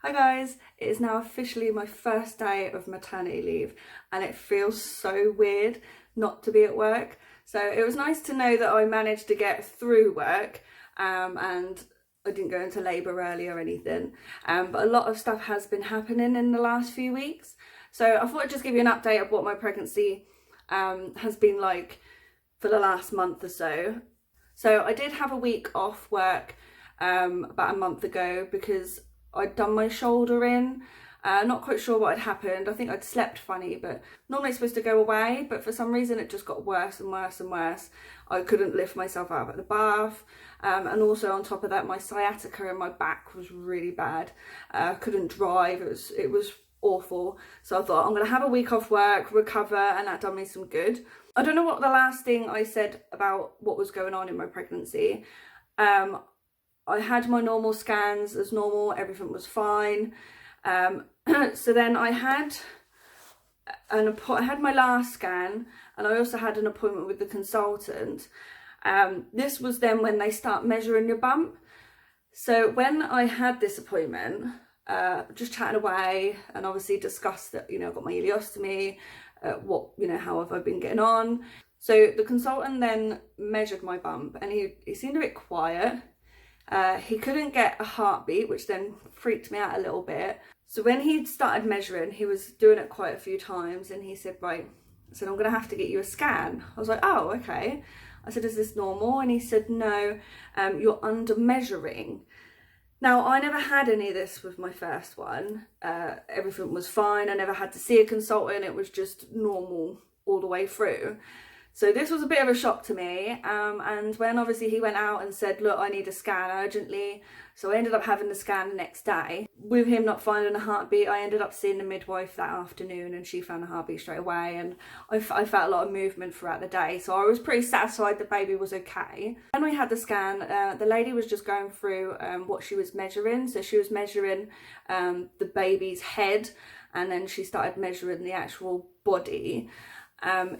Hi guys, it is now officially my first day of maternity leave and it feels so weird not to be at work. So it was nice to know that I managed to get through work and I didn't go into labour early or anything. But a lot of stuff has been happening in the last few weeks. So I thought I'd just give you an update of what my pregnancy has been like for the last month or so. So I did have a week off work about a month ago because I'd done my shoulder in. Not quite sure what had happened. I think I'd slept funny, but normally it's supposed to go away, but for some reason it just got worse and worse and worse. I couldn't lift myself out of the bath, and also on top of that my sciatica in my back was really bad. Couldn't drive, it was awful. So I thought I'm gonna have a week off work, recover, and that done me some good. I don't know what the last thing I said about what was going on in my pregnancy. I had my normal scans as normal, everything was fine. So then I had my last scan, and I also had an appointment with the consultant. This was then when they start measuring your bump. So when I had this appointment, just chatting away and obviously discussed that, I've got my ileostomy, how have I been getting on. So the consultant then measured my bump and he seemed a bit quiet. He couldn't get a heartbeat, which then freaked me out a little bit. So when he started measuring, he was doing it quite a few times, and he said, right, I'm going to have to get you a scan. I was like, oh, okay. I said, is this normal? And he said, no, you're under measuring. Now, I never had any of this with my first one. Everything was fine. I never had to see a consultant. It was just normal all the way through. So this was a bit of a shock to me, and when obviously he went out and said, look, I need a scan urgently, so I ended up having the scan the next day. With him not finding a heartbeat, I ended up seeing the midwife that afternoon, and she found a heartbeat straight away, and I felt a lot of movement throughout the day, so I was pretty satisfied the baby was okay. When we had the scan, the lady was just going through what she was measuring. So she was measuring the baby's head, and then she started measuring the actual body.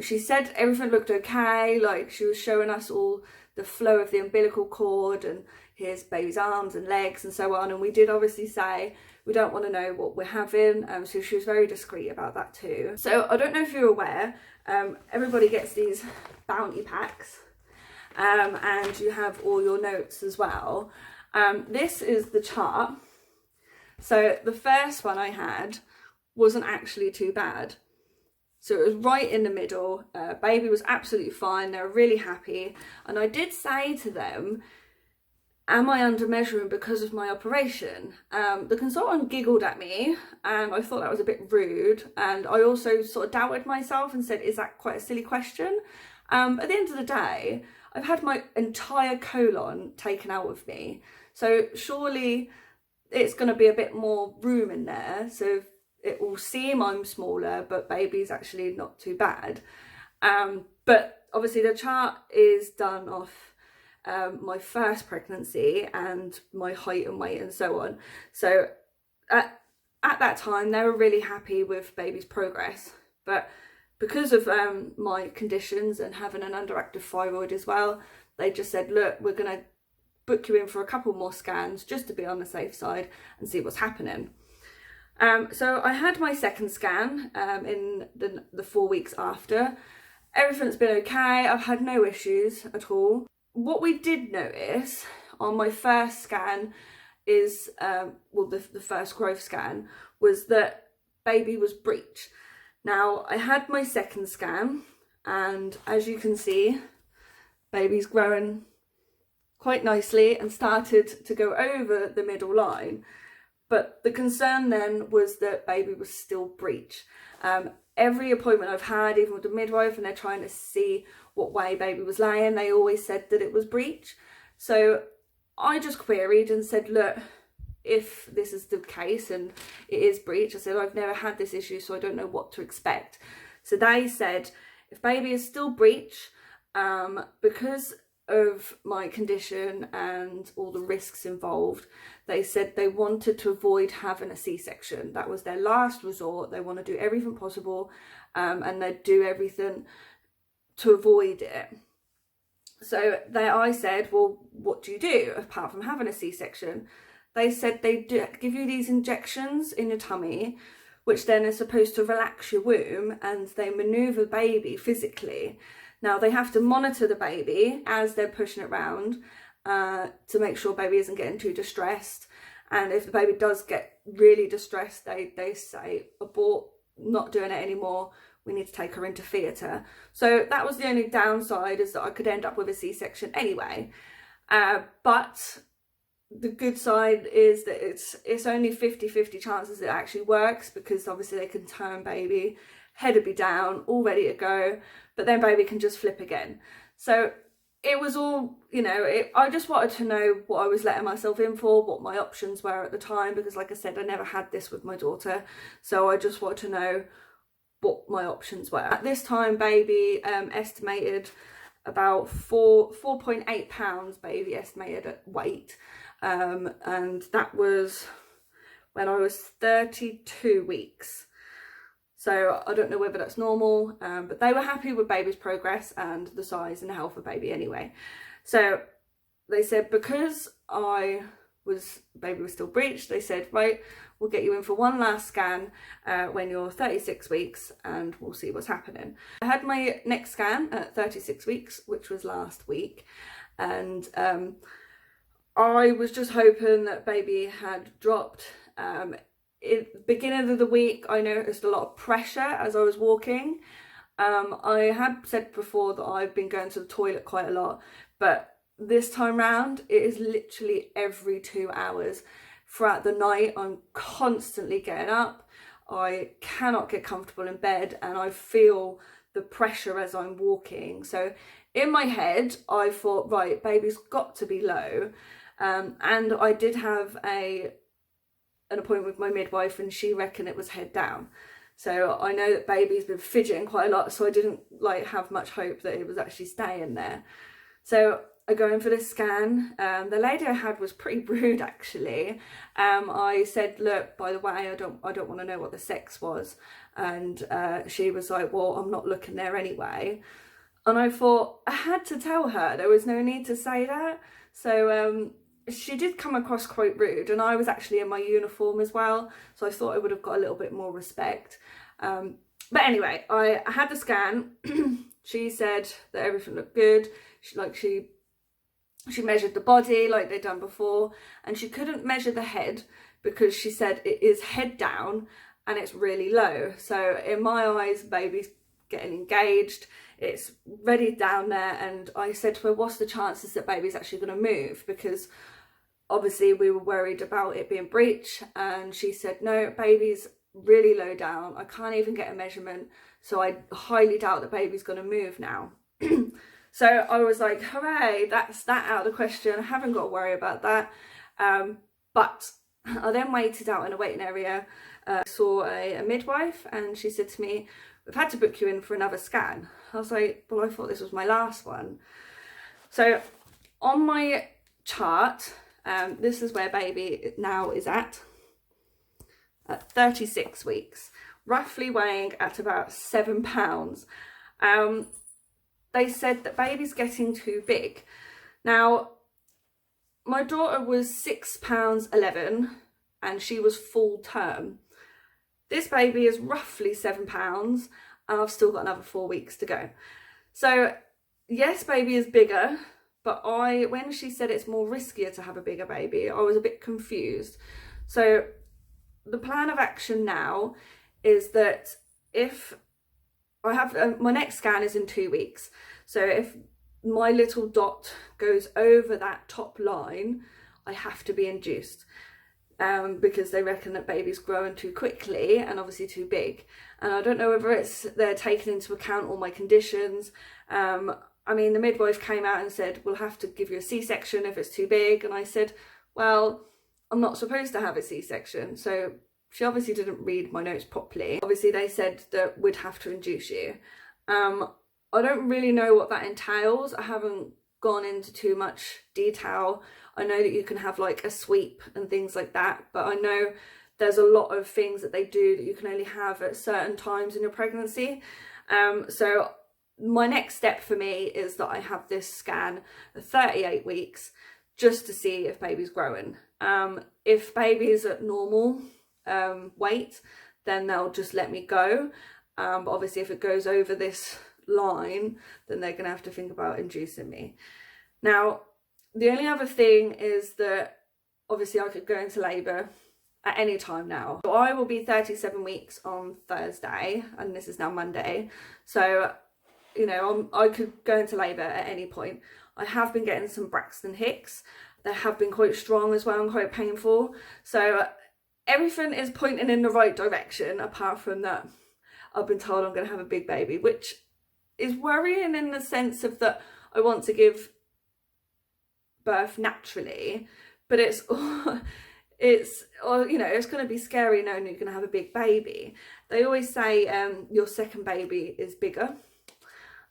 She said everything looked okay, like she was showing us all the flow of the umbilical cord and here's baby's arms and legs and so on, and we did obviously say we don't want to know what we're having, so she was very discreet about that too. So I don't know if you're aware, everybody gets these bounty packs, and you have all your notes as well. This is the chart. So the first one I had wasn't actually too bad. So it was right in the middle. Baby was absolutely fine. They were really happy. And I did say to them, am I under measuring because of my operation? The consultant giggled at me and I thought that was a bit rude. And I also sort of doubted myself and said, is that quite a silly question? At the end of the day, I've had my entire colon taken out of me. So surely it's going to be a bit more room in there. So it will seem I'm smaller, but baby's actually not too bad. But obviously the chart is done off my first pregnancy and my height and weight and so on. So at that time, they were really happy with baby's progress. But because of my conditions and having an underactive thyroid as well, they just said, look, we're going to book you in for a couple more scans just to be on the safe side and see what's happening. So I had my second scan in the 4 weeks after. Everything's been okay. I've had no issues at all. What we did notice on my first scan is, the first growth scan, was that baby was breech. Now, I had my second scan, and as you can see, baby's growing quite nicely and started to go over the middle line. But the concern then was that baby was still breech. Every appointment I've had, even with the midwife, and they're trying to see what way baby was laying, they always said that it was breech. So I just queried and said, look, if this is the case and it is breech, I said, I've never had this issue, so I don't know what to expect. So they said, if baby is still breech, because of my condition and all the risks involved, they said they wanted to avoid having a C-section. That was their last resort. They want to do everything possible, and they'd do everything to avoid it. So I said, well, what do you do apart from having a C-section? they said they do give you these injections in your tummy, which then is supposed to relax your womb, and they maneuver baby physically. Now they have to monitor the baby as they're pushing it around to make sure baby isn't getting too distressed. And if the baby does get really distressed, they say, abort, not doing it anymore, we need to take her into theatre. So that was the only downside, is that I could end up with a C-section anyway. But the good side is that it's only 50-50 chances it actually works, because obviously they can turn baby, head will be down, all ready to go, but then baby can just flip again. So it was all, you know, I just wanted to know what I was letting myself in for, what my options were at the time, because like I said, I never had this with my daughter, so I just wanted to know what my options were. At this time, baby estimated about 4.8 pounds, baby estimated at weight, and that was when I was 32 weeks. So I don't know whether that's normal, but they were happy with baby's progress and the size and the health of baby anyway. So they said, because baby was still breached, they said, right, we'll get you in for one last scan when you're 36 weeks and we'll see what's happening. I had my next scan at 36 weeks, which was last week, and I was just hoping that baby had dropped. At the beginning of the week, I noticed a lot of pressure as I was walking. I had said before that I've been going to the toilet quite a lot, but this time round, it is literally every 2 hours. Throughout the night, I'm constantly getting up. I cannot get comfortable in bed, and I feel the pressure as I'm walking. So in my head, I thought, right, baby's got to be low. And I did have an appointment with my midwife, and she reckoned it was head down. So I know that baby's been fidgeting quite a lot, so I didn't have much hope that it was actually staying there. So I go in for this scan. The lady I had was pretty rude, actually. I said, look, by the way, I don't want to know what the sex was, and she was like, well, I'm not looking there anyway. And I thought, I had to tell her, there was no need to say that. So she did come across quite rude, and I was actually in my uniform as well, so I thought I would have got a little bit more respect. But anyway, I had the scan. She said that everything looked good. She measured the body like they'd done before, and she couldn't measure the head because she said it is head down and it's really low. So in my eyes, baby's getting engaged, it's ready down there, and I said to her, what's the chances that baby's actually going to move? Because obviously we were worried about it being breech, and she said, no, baby's really low down, I can't even get a measurement, so I highly doubt that baby's going to move now. So I was like, hooray, that's that out of the question, I haven't got to worry about that. But I then waited out in a waiting area, saw a midwife, and she said to me, we've had to book you in for another scan. I was like, well, I thought this was my last one. So on my chart, this is where baby now is at 36 weeks, roughly weighing at about 7 pounds. They said that baby's getting too big. Now, my daughter was 6 pounds 11 and she was full term. This baby is roughly 7 pounds and I've still got another 4 weeks to go. So yes, baby is bigger, but when she said it's more riskier to have a bigger baby, I was a bit confused. So the plan of action now is that if I have, my next scan is in 2 weeks. So if my little dot goes over that top line, I have to be induced. Because they reckon that baby's growing too quickly and obviously too big. And I don't know whether they're taking into account all my conditions. I mean, the midwife came out and said, we'll have to give you a C-section if it's too big. And I said, well, I'm not supposed to have a C-section. So she obviously didn't read my notes properly. Obviously they said that we'd have to induce you. I don't really know what that entails. I haven't gone into too much detail. I know that you can have like a sweep and things like that, but I know there's a lot of things that they do that you can only have at certain times in your pregnancy. So my next step for me is that I have this scan at 38 weeks just to see if baby's growing. If baby is at normal weight, then they'll just let me go. But obviously if it goes over this line, then they're going to have to think about inducing me. Now, the only other thing is that obviously I could go into labour at any time now. So I will be 37 weeks on Thursday, and this is now Monday. So, you know, I could go into labour at any point. I have been getting some Braxton Hicks. They have been quite strong as well and quite painful. So everything is pointing in the right direction, apart from that I've been told I'm going to have a big baby, which is worrying in the sense of that I want to give birth naturally, but it's you know, it's going to be scary knowing you're going to have a big baby. They always say your second baby is bigger,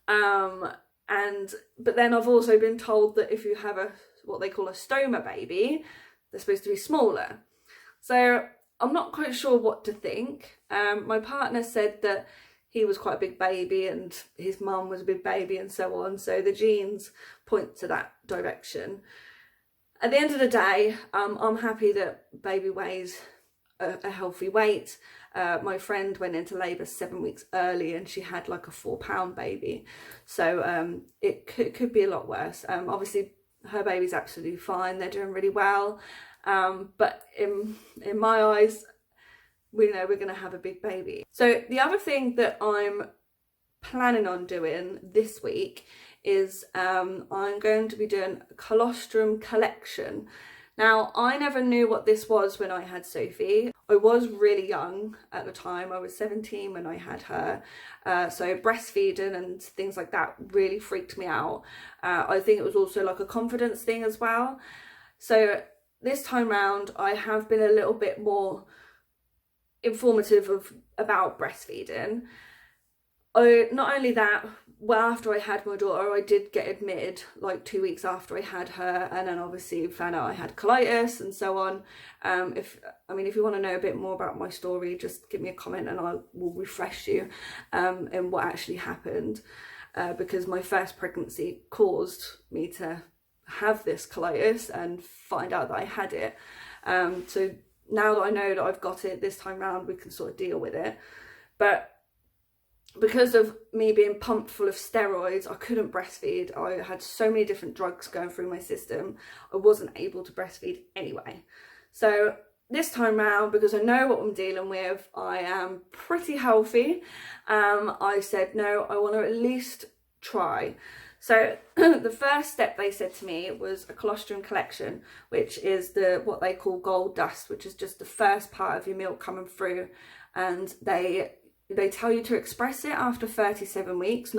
but then I've also been told that if you have what they call a stoma baby, they're supposed to be smaller. So I'm not quite sure what to think. My partner said that he was quite a big baby and his mum was a big baby and so on. So the genes point to that direction. At the end of the day, I'm happy that baby weighs a healthy weight. My friend went into labour 7 weeks early and she had like a 4-pound baby. So it could be a lot worse. Obviously, her baby's absolutely fine. They're doing really well. But in my eyes, we know we're going to have a big baby. So the other thing that I'm planning on doing this week is I'm going to be doing a colostrum collection. Now, I never knew what this was when I had Sophie. I was really young at the time. I was 17 when I had her. So breastfeeding and things like that really freaked me out. I think it was also like a confidence thing as well. So this time round, I have been a little bit more informative about breastfeeding. Not only that, well, after I had my daughter, I did get admitted like 2 weeks after I had her, and then obviously found out I had colitis and so on. If you want to know a bit more about my story, just give me a comment and I will refresh you in what actually happened, because my first pregnancy caused me to have this colitis and find out that I had it. So now that I know that I've got it this time round, we can sort of deal with it. But because of me being pumped full of steroids, I couldn't breastfeed. I had so many different drugs going through my system. I wasn't able to breastfeed anyway. So this time round, because I know what I'm dealing with, I am pretty healthy. I said, no, I want to at least try. So the first step they said to me was a colostrum collection, which is what they call gold dust, which is just the first part of your milk coming through, and they tell you to express it after 37 weeks,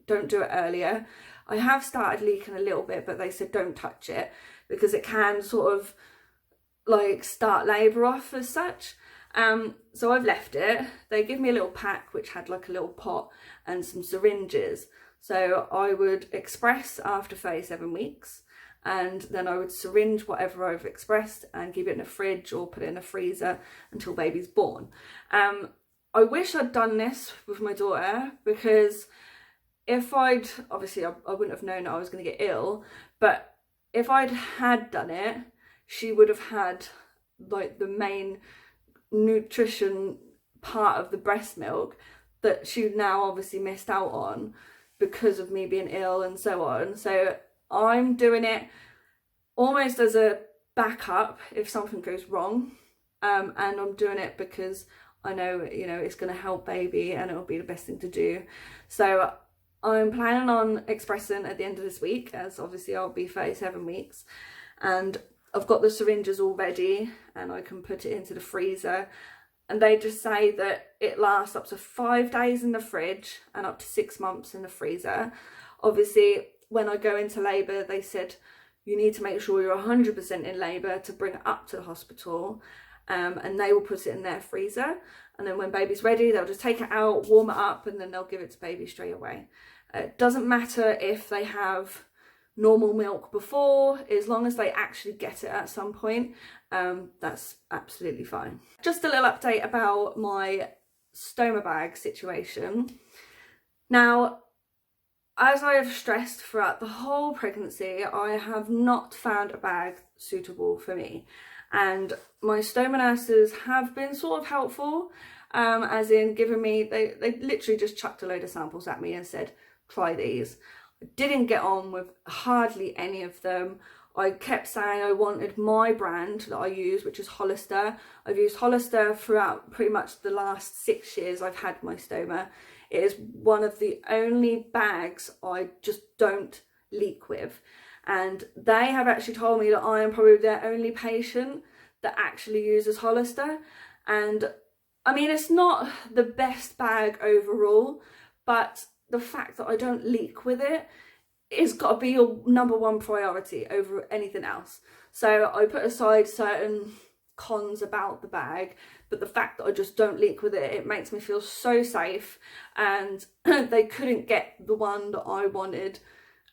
don't do it earlier. I have started leaking a little bit, but they said don't touch it because it can sort of like start labour off as such. So I've left it. They give me a little pack which had like a little pot and some syringes. So I would express after 37 weeks, and then I would syringe whatever I've expressed and keep it in a fridge or put it in a freezer until baby's born. I wish I'd done this with my daughter, because if obviously I wouldn't have known that I was going to get ill, but if I'd had done it, she would have had like the main nutrition part of the breast milk that she now obviously missed out on because of me being ill and so on. So I'm doing it almost as a backup if something goes wrong, and I'm doing it because I know, you know, it's going to help baby and it'll be the best thing to do. So I'm planning on expressing at the end of this week, as obviously I'll be 37 weeks, and I've got the syringes all ready and I can put it into the freezer. And they just say that it lasts up to 5 days in the fridge and up to 6 months in the freezer. Obviously, when I go into labour, they said you need to make sure you're 100% in labour to bring it up to the hospital. And they will put it in their freezer. And then when baby's ready, they'll just take it out, warm it up, and then they'll give it to baby straight away. It doesn't matter if they have normal milk before, as long as they actually get it at some point, that's absolutely fine. Just a little update about my stoma bag situation. Now, as I have stressed throughout the whole pregnancy, I have not found a bag suitable for me. And my stoma nurses have been sort of helpful, as in giving me, they literally just chucked a load of samples at me and said, try these. I didn't get on with hardly any of them. I kept saying I wanted my brand that I use, which is Hollister. I've used Hollister throughout pretty much the last 6 years I've had my stoma. It is one of the only bags I just don't leak with. And they have actually told me that I am probably their only patient that actually uses Hollister. And I mean, it's not the best bag overall, but the fact that I don't leak with it, it's got to be your number one priority over anything else. So I put aside certain cons about the bag, but the fact that I just don't leak with it, it makes me feel so safe. And they couldn't get the one that I wanted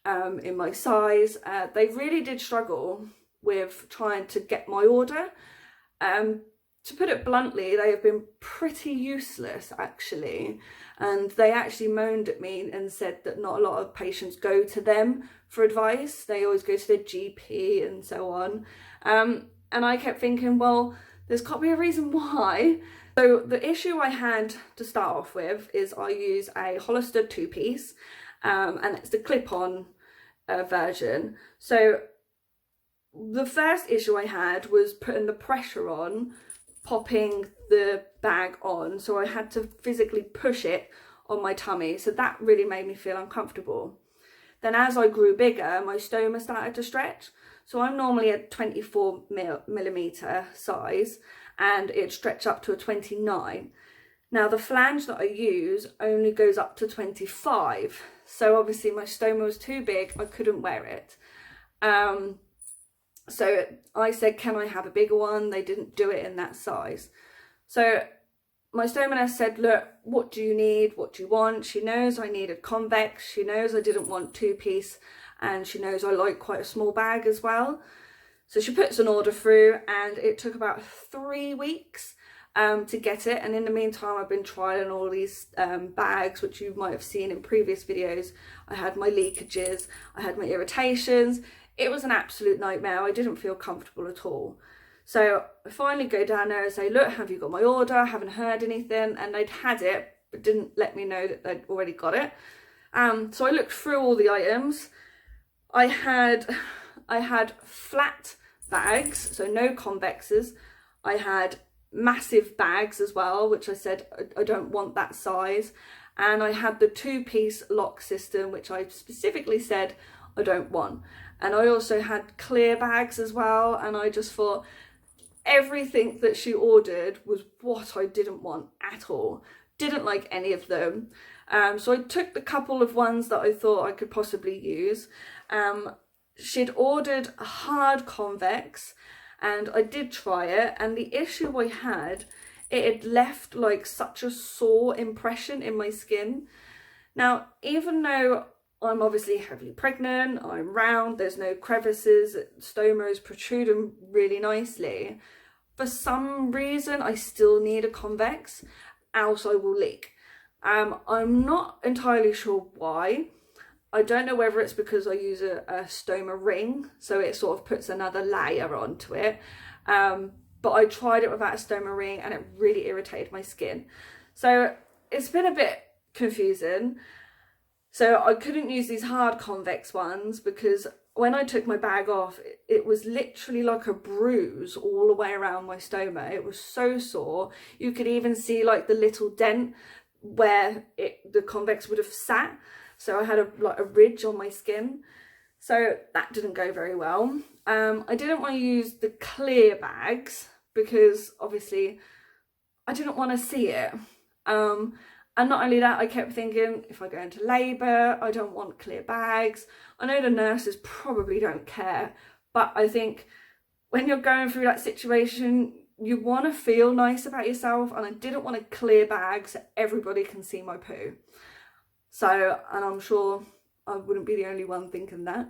in my size. They really did struggle with trying to get my order. To put it bluntly, they have been pretty useless actually, and they actually moaned at me and said that not a lot of patients go to them for advice. They always go to their GP and so on. And I kept thinking, well, there's got to be a reason why. So the issue I had to start off with is I use a Hollister 2-piece, and it's the clip-on version. So the first issue I had was putting the pressure on, popping the bag on, so I had to physically push it on my tummy, so that really made me feel uncomfortable. Then as I grew bigger, my stoma started to stretch, so I'm normally a 24 millimeter size and it stretched up to a 29. Now the flange that I use only goes up to 25, so obviously my stoma was too big, I couldn't wear it. So I said, can I have a bigger one? They didn't do it in that size. So my stoma nurse said, look, what do you need? What do you want? She knows I needed convex. She knows I didn't want 2-piece, and she knows I like quite a small bag as well. So she puts an order through, and it took about 3 weeks to get it. And in the meantime, I've been trialing all these bags, which you might have seen in previous videos. I had my leakages, I had my irritations. It was an absolute nightmare. I didn't feel comfortable at all. So I finally go down there and say, look, have you got my order? I haven't heard anything. And they'd had it, but didn't let me know that they'd already got it. So I looked through all the items. I had flat bags, so no convexes. I had massive bags as well, which I said I don't want that size. And I had the 2-piece lock system, which I specifically said I don't want. And I also had clear bags as well, and I just thought everything that she ordered was what I didn't want at all. Didn't like any of them. So I took the couple of ones that I thought I could possibly use. She'd ordered a hard convex, and I did try it, and the issue I had, it had left like such a sore impression in my skin. Now, even though I'm obviously heavily pregnant, I'm round, there's no crevices, stoma is protruding really nicely, for some reason I still need a convex, else I will leak. I'm not entirely sure why. I don't know whether it's because I use a stoma ring, so it sort of puts another layer onto it, but I tried it without a stoma ring and it really irritated my skin. So it's been a bit confusing. So I couldn't use these hard convex ones because when I took my bag off, it was literally like a bruise all the way around my stoma. It was so sore. You could even see like the little dent where the convex would have sat. So I had a ridge on my skin. So that didn't go very well. I didn't want to use the clear bags because obviously I didn't want to see it. And not only that, I kept thinking, if I go into labour, I don't want clear bags. I know the nurses probably don't care, but I think when you're going through that situation, you want to feel nice about yourself, and I didn't want a clear bag so everybody can see my poo. So, and I'm sure I wouldn't be the only one thinking that.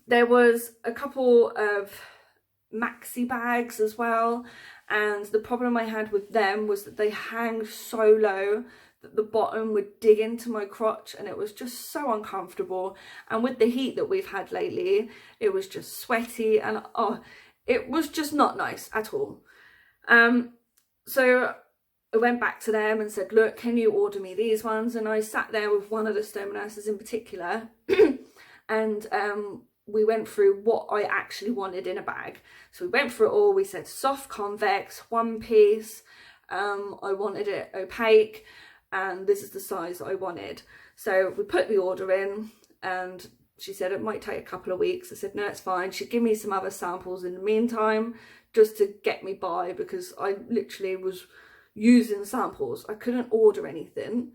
There was a couple of maxi bags as well, and the problem I had with them was that they hang so low that the bottom would dig into my crotch, and it was just so uncomfortable. And with the heat that we've had lately, it was just sweaty, and it was just not nice at all. So I went back to them and said, look, can you order me these ones? And I sat there with one of the stoma nurses in particular and we went through what I actually wanted in a bag. So we went through it all. We said soft convex, one piece. I wanted it opaque, and this is the size that I wanted. So we put the order in, and she said it might take a couple of weeks. I said, no, it's fine. She'd give me some other samples in the meantime, just to get me by, because I literally was using samples. I couldn't order anything.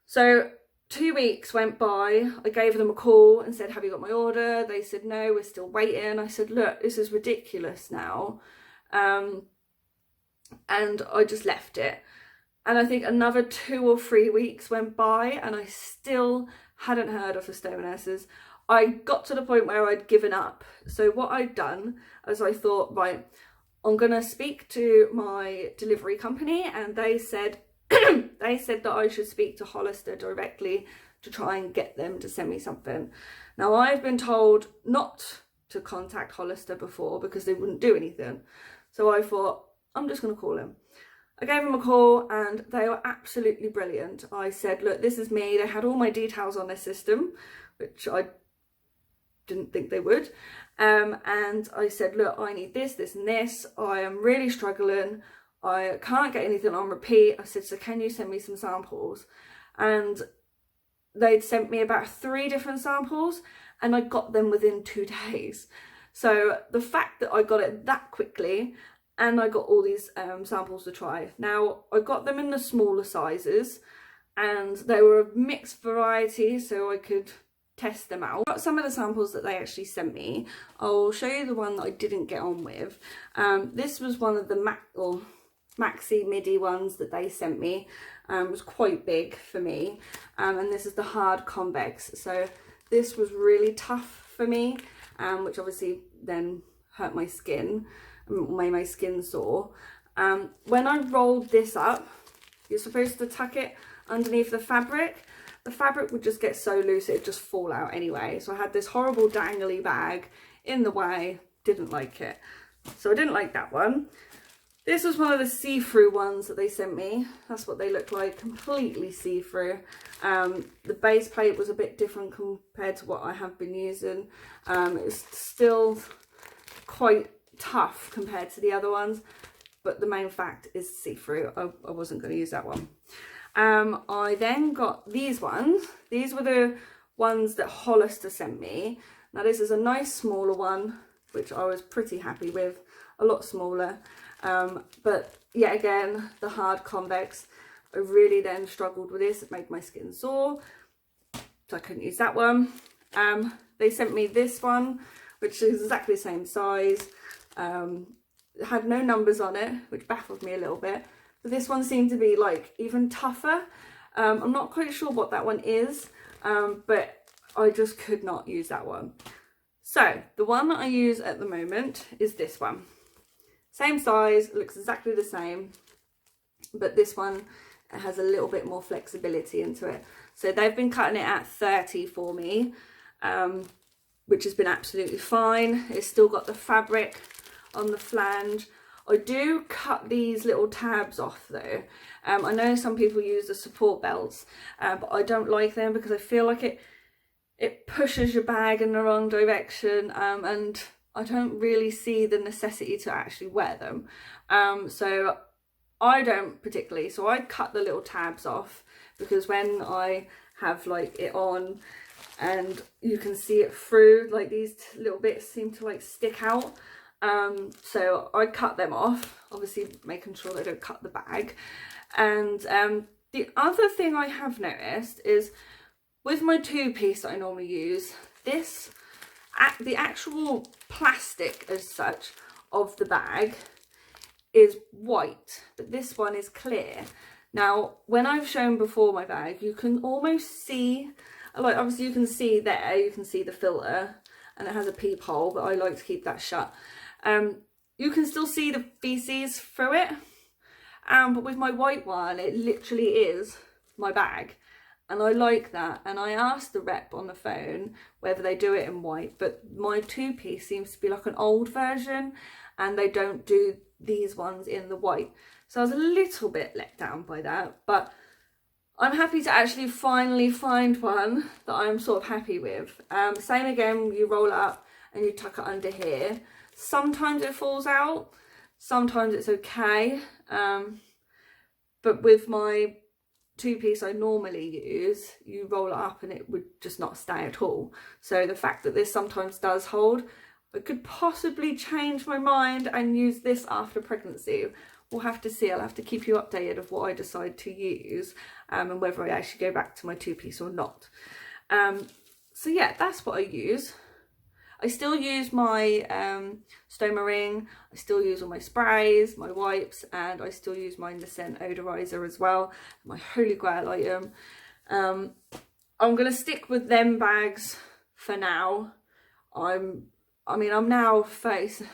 So 2 weeks went by. I gave them a call and said, have you got my order? They said, no, we're still waiting. I said, look, this is ridiculous now. And I just left it. And I think another 2 or 3 weeks went by and I still hadn't heard of the stoma nurses. I got to the point where I'd given up. So what I'd done is I thought, right, I'm gonna speak to my delivery company, and they said they said that I should speak to Hollister directly to try and get them to send me something. Now, I've been told not to contact Hollister before because they wouldn't do anything. So I thought, I'm just going to call him. I gave them a call and they were absolutely brilliant. I said, look, this is me. They had all my details on their system, which I didn't think they would. And I said, look, I need this, this and this. I am really struggling. I can't get anything on repeat. I said, so can you send me some samples? And they'd sent me about 3 different samples and I got them within 2 days. So the fact that I got it that quickly, and I got all these samples to try. Now, I got them in the smaller sizes and they were a mixed variety, so I could test them out. Got some of the samples that they actually sent me. I'll show you the one that I didn't get on with. This was one of the maxi midi ones that they sent me. It was quite big for me. And this is the hard convex. So this was really tough for me, which obviously then hurt my skin, made my skin sore. When I rolled this up, you're supposed to tuck it underneath the fabric. The fabric would just get so loose it'd just fall out anyway. So I had this horrible dangly bag in the way, didn't like it. So I didn't like that one. This was one of the see-through ones that they sent me. That's what they look like, completely see-through. The base plate was a bit different compared to what I have been using. It's still quite tough compared to the other ones, but the main fact is see-through. I wasn't going to use that one. I then got these ones. These were the ones that Hollister sent me. Now this is a nice smaller one, which I was pretty happy with, a lot smaller. But yet again, the hard convex, I really then struggled with this. It made my skin sore, so I couldn't use that one. They sent me this one, which is exactly the same size. It had no numbers on it, which baffled me a little bit. But this one seemed to be like even tougher. I'm not quite sure what that one is, but I just could not use that one. So the one that I use at the moment is this one. Same size, looks exactly the same, but this one has a little bit more flexibility into it. So they've been cutting it at 30 for me, which has been absolutely fine. It's still got the fabric on the flange. I do cut these little tabs off though. I know some people use the support belts, but I don't like them because I feel like it pushes your bag in the wrong direction, and I don't really see the necessity to actually wear them. So I don't particularly, so I cut the little tabs off because when I have like it on and you can see it through, like these little bits seem to like stick out. So I cut them off, obviously making sure they don't cut the bag. And the other thing I have noticed is with my 2-piece that I normally use, the actual plastic as such of the bag is white, but this one is clear. Now, when I've shown before my bag, you can almost see, like obviously you can see there, you can see the filter and it has a peephole, but I like to keep that shut. You can still see the feces through it, but with my white one, it literally is my bag. and I like that. And I asked the rep on the phone whether they do it in white, but my 2-piece seems to be like an old version, and they don't do these ones in the white. So I was a little bit let down by that, but I'm happy to actually finally find one that I'm sort of happy with. Same again, you roll it up and you tuck it under here. Sometimes it falls out, sometimes it's okay. But with my 2-piece I normally use, you roll it up and it would just not stay at all. So the fact that this sometimes does hold, I could possibly change my mind and use this after pregnancy. We'll have to see. I'll have to keep you updated of what I decide to use, and whether I actually go back to my 2-piece or not. So yeah, that's what I use. I still use my Stoma ring, I still use all my sprays, my wipes, and I still use my Nascent odorizer as well, my holy grail item. I'm going to stick with them bags for now. I'm now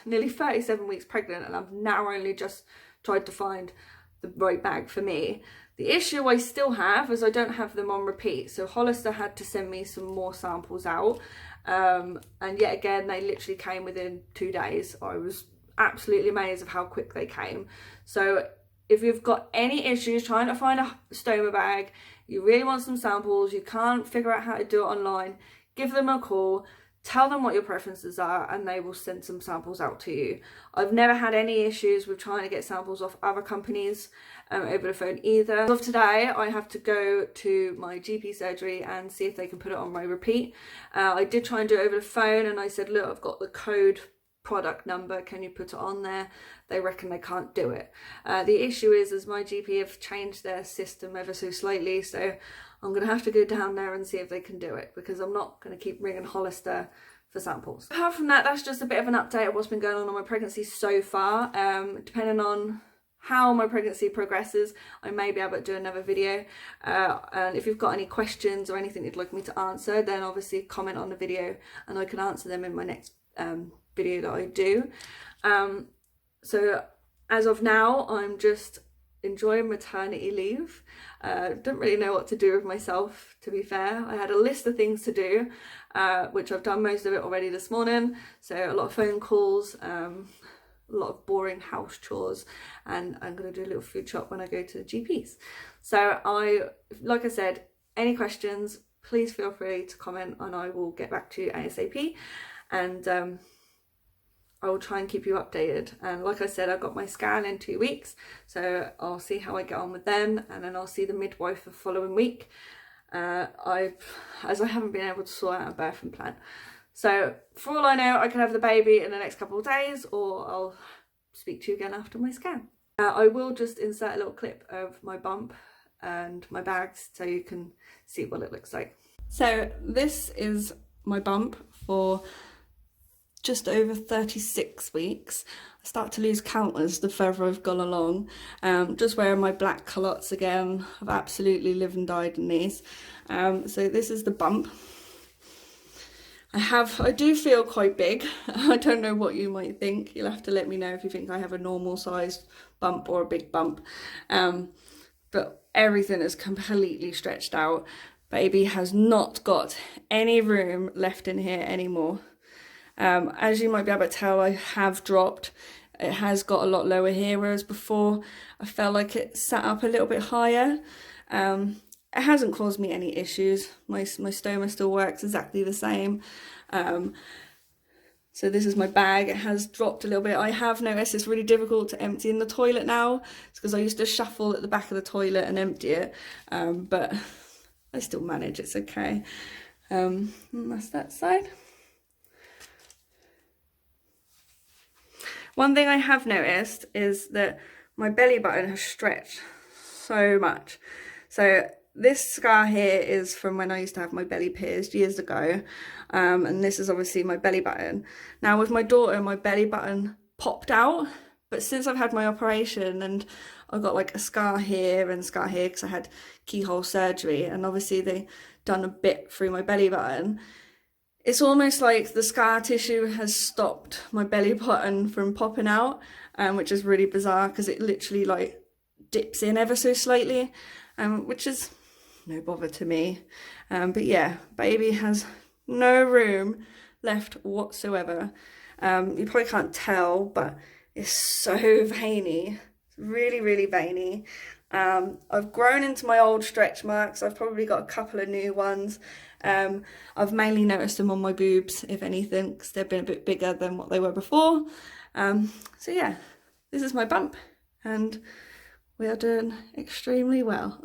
nearly 37 weeks pregnant, and I've now only just tried to find the right bag for me. The issue I still have is I don't have them on repeat. So Hollister had to send me some more samples out. And yet again, they literally came within 2 days. I was absolutely amazed of how quick they came. So if you've got any issues trying to find a Stoma bag, you really want some samples, you can't figure out how to do it online, give them a call. Tell them what your preferences are and they will send some samples out to you. I've never had any issues with trying to get samples off other companies over the phone either. As of today, I have to go to my GP surgery and see if they can put it on my repeat. I did try and do it over the phone, and I said, look, I've got the code product number, can you put it on there? They reckon they can't do it. The issue is my GP have changed their system ever so slightly, so I'm going to have to go down there and see if they can do it, because I'm not going to keep ringing Hollister for samples. Apart from that, that's just a bit of an update of what's been going on my pregnancy so far. Depending on how my pregnancy progresses, I may be able to do another video. And if you've got any questions or anything you'd like me to answer, then obviously comment on the video and I can answer them in my next video that I do. So as of now, I'm just enjoying maternity leave. Don't really know what to do with myself, to be fair. I had a list of things to do, which I've done most of it already this morning. So a lot of phone calls, a lot of boring house chores, and I'm going to do a little food shop when I go to the GPs. So like I said, any questions, please feel free to comment and I will get back to you ASAP. And I will try and keep you updated. And like I said, I've got my scan in 2 weeks, so I'll see how I get on with them, and then I'll see the midwife the following week. As I haven't been able to sort out a birthing plan. So for all I know, I can have the baby in the next couple of days, or I'll speak to you again after my scan. I will just insert a little clip of my bump and my bags so you can see what it looks like. So this is my bump for just over 36 weeks. I start to lose count as the further I've gone along. Just wearing my black culottes again. I've absolutely lived and died in these. So this is the bump. I do feel quite big. I don't know what you might think. You'll have to let me know if you think I have a normal sized bump or a big bump. But everything is completely stretched out. Baby has not got any room left in here anymore. As you might be able to tell, I have dropped. It has got a lot lower here, whereas before I felt like it sat up a little bit higher. It hasn't caused me any issues. My stoma still works exactly the same. So this is my bag. It has dropped a little bit. I have noticed it's really difficult to empty in the toilet now. It's because I used to shuffle at the back of the toilet and empty it. But I still manage, it's okay. And that's that side. One thing I have noticed is that my belly button has stretched so much. So this scar here is from when I used to have my belly pierced years ago. And this is obviously my belly button. Now with my daughter, my belly button popped out. But since I've had my operation and I've got like a scar here and scar here because I had keyhole surgery, and obviously they done a bit through my belly button, it's almost like the scar tissue has stopped my belly button from popping out, which is really bizarre because it literally like dips in ever so slightly, which is no bother to me. But yeah, baby has no room left whatsoever. You probably can't tell, but it's so veiny. It's really, really veiny. I've grown into my old stretch marks. I've probably got a couple of new ones. I've mainly noticed them on my boobs, if anything, because they've been a bit bigger than what they were before. So yeah, this is my bump, and we are doing extremely well.